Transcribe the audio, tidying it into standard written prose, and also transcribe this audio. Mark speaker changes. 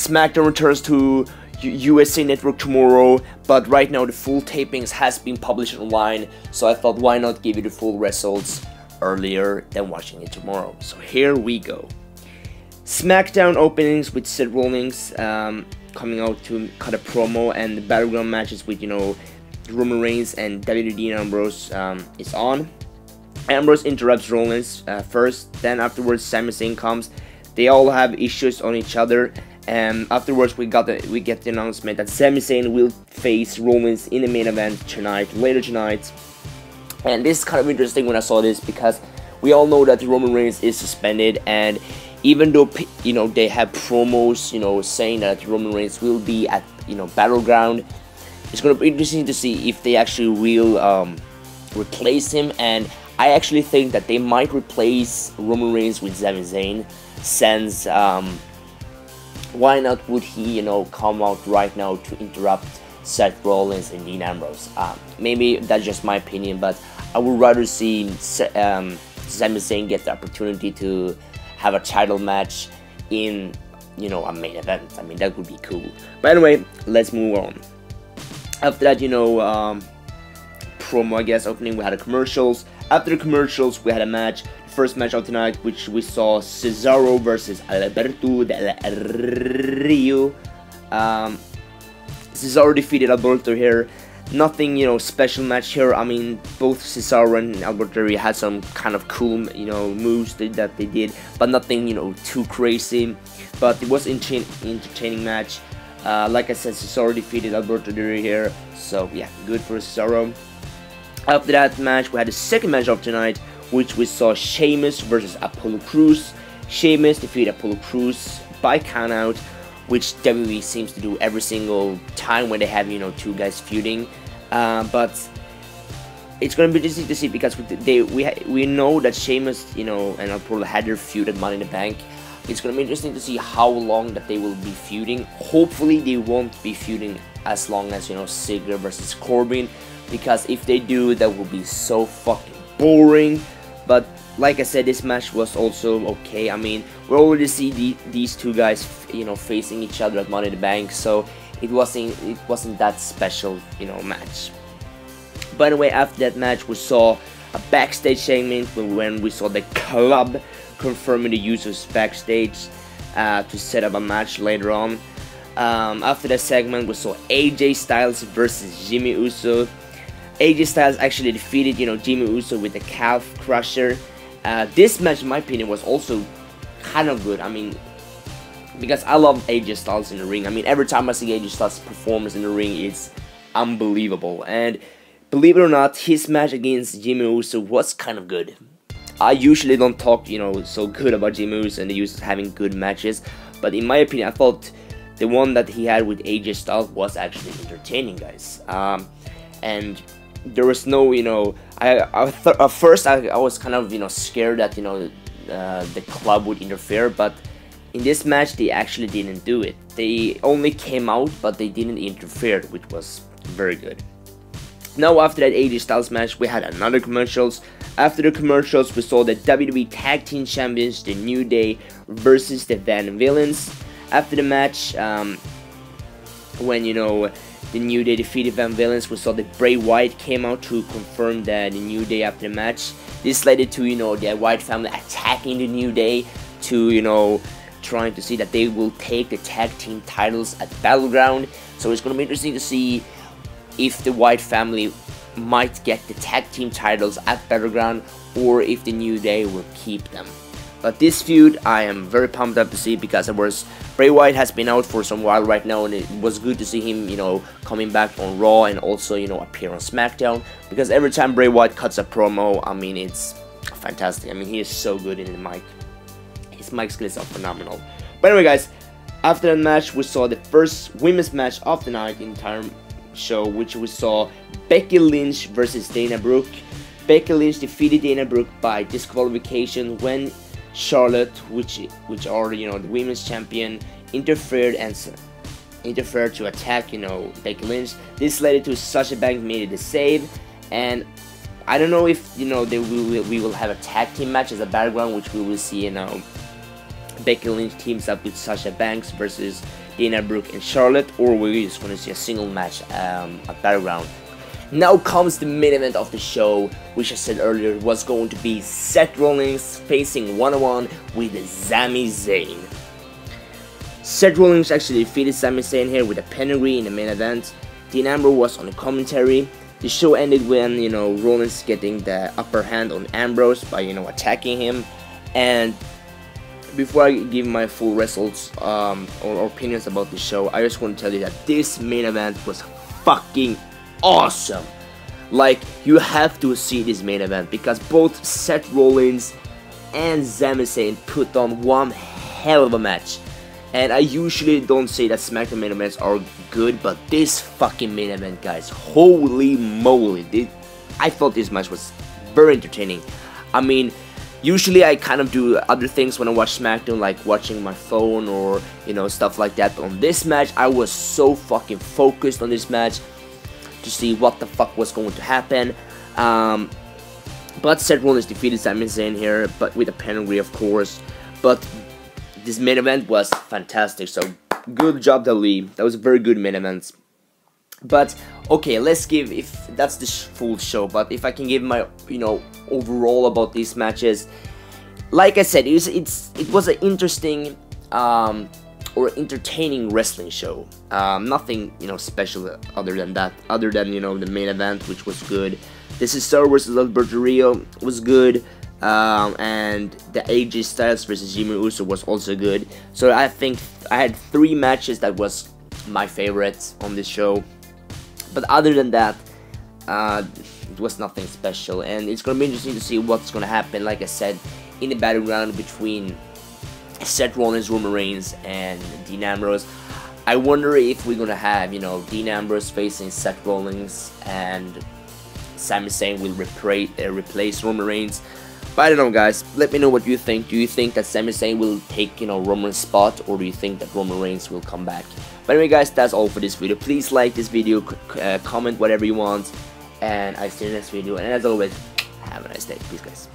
Speaker 1: SmackDown returns to USA Network tomorrow, but right now the full tapings has been published online, so I thought why not give you the full results earlier than watching it tomorrow. So here we go. SmackDown openings with Seth Rollins coming out to cut a promo, and the battleground matches with, you know, Roman Reigns and Dean Ambrose is on. Ambrose interrupts Rollins first, then afterwards Sami Zayn comes. They all have issues on each other, and afterwards we get the announcement that Sami Zayn will face Rollins in the main event later tonight. And this is kind of interesting when I saw this, because we all know that Roman Reigns is suspended, and even though, you know, they have promos, you know, saying that Roman Reigns will be at, you know, Battleground, it's gonna be interesting to see if they actually will replace him. And I actually think that they might replace Roman Reigns with Sami Zayn, since why not would he, you know, come out right now to interrupt Seth Rollins and Dean Ambrose? Maybe that's just my opinion, but I would rather see Sami Zayn get the opportunity to have a title match in, you know, a main event. I mean, that would be cool. But anyway, let's move on. After that, you know, promo, I guess, opening, we had a commercials. After the commercials, we had a match. The first match of tonight, which we saw Cesaro versus Alberto Del Rio. Cesaro defeated Alberto here. Nothing, you know, special match here. I mean, both Cesaro and Alberto Del Rio had some kind of cool, you know, moves that they did, but nothing, you know, too crazy. But it was an entertaining match. Like I said, Cesaro defeated Alberto Del Rio here, so yeah, good for Cesaro. After that match, we had the second match of tonight, which we saw Sheamus versus Apollo Crews. Sheamus defeated Apollo Crews by countout, which WWE seems to do every single time when they have, you know, two guys feuding. But it's gonna be interesting to see, because we know that Sheamus, you know, and Apollo had their feud at Money in the Bank. It's gonna be interesting to see how long that they will be feuding. Hopefully they won't be feuding as long as, you know, Ziggler versus Corbin, because if they do, that will be so fucking boring. But like I said, this match was also okay. I mean, we already see these two guys, you know, facing each other at Money in the Bank, so it wasn't that special, you know, match. By the way, after that match, we saw a backstage segment when we saw the club confirming the Usos backstage to set up a match later on. After that segment, we saw AJ Styles versus Jimmy Uso. AJ Styles actually defeated, you know, Jimmy Uso with the calf crusher. This match, in my opinion, was also kind of good. I mean, because I love AJ Styles in the ring. I mean, every time I see AJ Styles' performance in the ring, it's unbelievable. And believe it or not, his match against Jimmy Uso was kind of good. I usually don't talk, you know, so good about Jimmy Uso and the Usos having good matches, but in my opinion, I thought the one that he had with AJ Styles was actually entertaining, guys. And there was no, you know, at first I was kind of, you know, scared that, you know, the club would interfere, but in this match they actually didn't do it. They only came out, but they didn't interfere, which was very good. Now after that AJ Styles match, we had another commercials. After the commercials, we saw the WWE Tag Team Champions, the New Day, versus the Van Villains. After the match, when, you know, the New Day defeated Van Villains, we saw that Bray Wyatt came out to confirm that the New Day after the match. This led to, you know, the Wyatt family attacking the New Day to, you know, trying to see that they will take the tag team titles at Battleground. So it's going to be interesting to see if the Wyatt family might get the tag team titles at Battleground, or if the New Day will keep them. But this feud, I am very pumped up to see, because Bray Wyatt has been out for some while right now, and it was good to see him, you know, coming back on Raw and also, you know, appear on SmackDown, because every time Bray Wyatt cuts a promo, I mean, it's fantastic. I mean, he is so good in the mic. His mic skills are phenomenal. But anyway, guys, after that match, we saw the first women's match of the night in the entire show, which we saw Becky Lynch versus Dana Brooke. Becky Lynch defeated Dana Brooke by disqualification when Charlotte, which are, you know, the women's champion, interfered to attack, you know, Becky Lynch. This led to Sasha Banks made the save, and I don't know if, you know, we will have a tag team match as a battleground, which we will see, you know, Becky Lynch teams up with Sasha Banks versus Dana Brooke and Charlotte, or we're just gonna see a single match at Battleground. Now comes the main event of the show, which I said earlier was going to be Seth Rollins facing one-on-one with Sami Zayn. Seth Rollins actually defeated Sami Zayn here with a pedigree in the main event. Dean Ambrose was on the commentary. The show ended when, you know, Rollins getting the upper hand on Ambrose by, you know, attacking him. And before I give my full results or opinions about the show, I just want to tell you that this main event was fucking awesome. Like, you have to see this main event because both Seth Rollins and Sami Zayn put on one hell of a match. And I usually don't say that SmackDown main events are good, but this fucking main event, guys, holy moly, I thought this match was very entertaining. I mean, usually I kind of do other things when I watch SmackDown, like watching my phone or, you know, stuff like that. But on this match, I was so fucking focused on this match to see what the fuck was going to happen. But Seth Rollins defeated Sami Zayn here, but with a pedigree, of course. But this main event was fantastic, so good job, WWE. That was a very good main event. But okay, let's give, if that's the full show, but if I can give my, you know, overall about these matches, like I said, it was an interesting or entertaining wrestling show. Nothing, you know, special other than that, other than, you know, the main event, which was good. The Cesaro versus Alberto Del Rio was good. And the AJ Styles versus Jimmy Uso was also good. So I think I had 3 matches that was my favorites on this show. But other than that, it was nothing special. And it's gonna be interesting to see what's gonna happen, like I said, in the battleground between Seth Rollins, Roman Reigns, and Dean Ambrose. I wonder if we're gonna have, you know, Dean Ambrose facing Seth Rollins and Sami Zayn will replace Roman Reigns. But I don't know, guys. Let me know what you think. Do you think that Sami Zayn will take, you know, Roman's spot, or do you think that Roman Reigns will come back? But anyway, guys, that's all for this video. Please like this video, comment whatever you want, and I'll see you in the next video. And as always, have a nice day. Peace, guys.